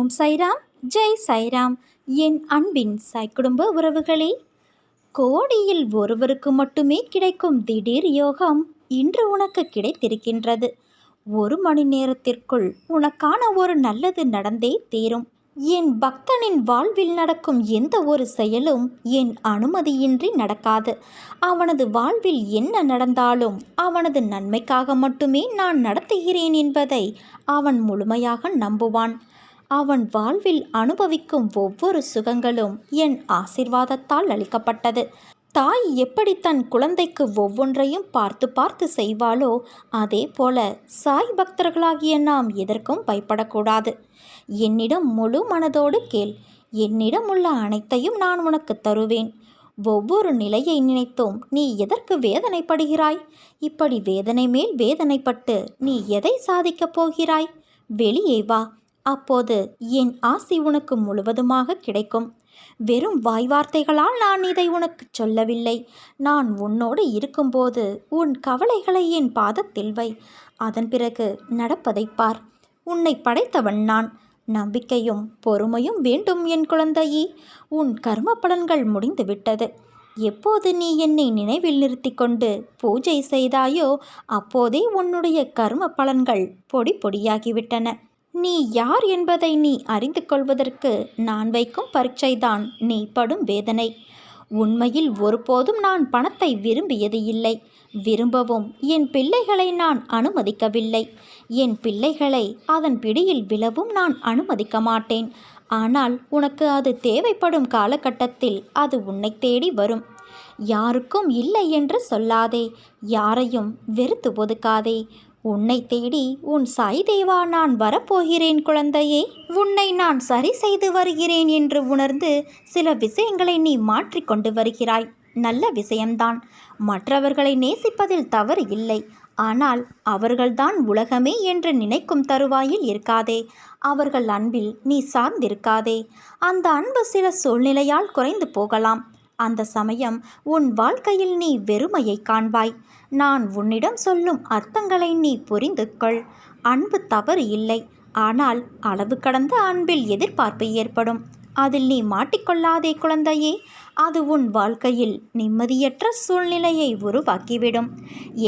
ஓம் சைராம், ஜெய் சைராம். என் அன்பின் சாய் குடும்ப உறவுகளே, கோடியில் ஒருவருக்கு மட்டுமே கிடைக்கும் திடீர் யோகம் இன்று உனக்கு கிடைத்திருக்கின்றது. 1 மணி நேரத்திற்குள் உனக்கான ஒரு நல்லது நடந்தே தீரும். என் பக்தனின் வாழ்வில் நடக்கும் எந்த ஒரு செயலும் என் அனுமதியின்றி நடக்காது. அவனது வாழ்வில் என்ன நடந்தாலும் அவனது நன்மைக்காக மட்டுமே நான் நடத்துகிறேன் என்பதை அவன் முழுமையாக நம்புவான். அவன் வாழ்வில் அனுபவிக்கும் ஒவ்வொரு சுகங்களும் என் ஆசீர்வாதத்தால் அளிக்கப்பட்டது. தாய் எப்படி தன் குழந்தைக்கு ஒவ்வொன்றையும் பார்த்து பார்த்து செய்வாளோ, அதே போல சாய் பக்தர்களாகிய நாம் எதற்கும் பயப்படக்கூடாது. என்னிடம் முழு மனதோடு கேள். என்னிடம் உள்ள அனைத்தையும் நான் உனக்கு தருவேன். ஒவ்வொரு நிலையை நினைத்தும் நீ எதற்கு வேதனைப்படுகிறாய்? இப்படி வேதனை மேல் வேதனைப்பட்டு நீ எதை சாதிக்கப் போகிறாய்? வெளியே வா. அப்போது என் ஆசி உனக்கு முழுவதுமாக கிடைக்கும். வெறும் வாய் வார்த்தைகளால் நான் இதை உனக்கு சொல்லவில்லை. நான் உன்னோடு இருக்கும்போது உன் கவலைகளை என் பாதத்தில் வை. அதன் பிறகு நடப்பதை பார். உன்னை படைத்தவன் நான். நம்பிக்கையும் பொறுமையும் வேண்டும் என் குழந்தையே. உன் கர்ம பலன்கள் முடிந்துவிட்டது. எப்போது நீ என்னை நினைவில் நிறுத்தி கொண்டு பூஜை செய்தாயோ, அப்போதே உன்னுடைய கர்ம பலன்கள் பொடி பொடியாகிவிட்டன. நீ யார் என்பதை நீ அறிந்து கொள்வதற்கு நான் வைக்கும் பரீட்சைதான் நீ படும் வேதனை. உண்மையில் ஒருபோதும் நான் பணத்தை விரும்பியது இல்லை. விரும்பவும் என் பிள்ளைகளை நான் அனுமதிக்கவில்லை. என் பிள்ளைகளை அதன் பிடியில் விழவும் நான் அனுமதிக்க மாட்டேன். ஆனால் உனக்கு அது தேவைப்படும் காலகட்டத்தில் அது உன்னை தேடி வரும். யாருக்கும் இல்லை என்று சொல்லாதே. யாரையும் வெறுத்து ஒதுக்காதே. உன்னை தேடி உன் சாய் தேவா நான் வரப்போகிறேன் குழந்தையே. உன்னை நான் சரி செய்து வருகிறேன் என்று உணர்ந்து சில விஷயங்களை நீ மாற்றிக்கொண்டு வருகிறாய். நல்ல விஷயம்தான். மற்றவர்களை நேசிப்பதில் தவறு இல்லை. ஆனால் அவர்கள்தான் உலகமே என்று நினைக்கும் தருவாயில் இருக்காதே. அவர்கள் அன்பில் நீ சார்ந்திருக்காதே. அந்த அன்பு சில சூழ்நிலையால் குறைந்து போகலாம். அந்த சமயம் உன் வாழ்க்கையில் நீ வெறுமையை காண்பாய். நான் உன்னிடம் சொல்லும் அர்த்தங்களை நீ புரிந்து கொள். அன்பு தவறு இல்லை. ஆனால் அளவு கடந்த அன்பில் எதிர்பார்ப்பு ஏற்படும். அதில் நீ மாட்டிக்கொள்ளாதே குழந்தையே. அது உன் வாழ்க்கையில் நிம்மதியற்ற சூழ்நிலையை உருவாக்கிவிடும்.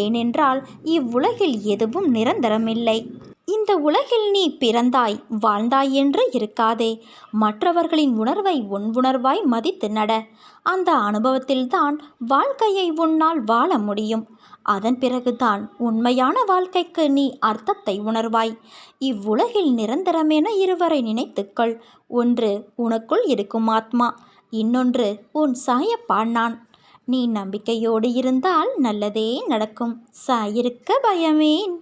ஏனென்றால் இவ்வுலகில் எதுவும் நிரந்தரமில்லை. இந்த உலகில் நீ பிறந்தாய் வாழ்ந்தாய் என்று இருக்காதே. மற்றவர்களின் உணர்வை உன் உணர்வாய் மதித்து நட. அந்த அனுபவத்தில்தான் வாழ்க்கையை உன்னால் வாழ முடியும். அதன் பிறகுதான் உண்மையான வாழ்க்கைக்கு நீ அர்த்தத்தை உணர்வாய். இவ்வுலகில் நிரந்தரமென இருவரை நினைத்துக்கள். ஒன்று உனக்குள் இருக்கும் ஆத்மா, இன்னொன்று உன் சாயப்பா நான். நீ நம்பிக்கையோடு இருந்தால் நல்லதே நடக்கும். சாயிருக்க பயமேன்.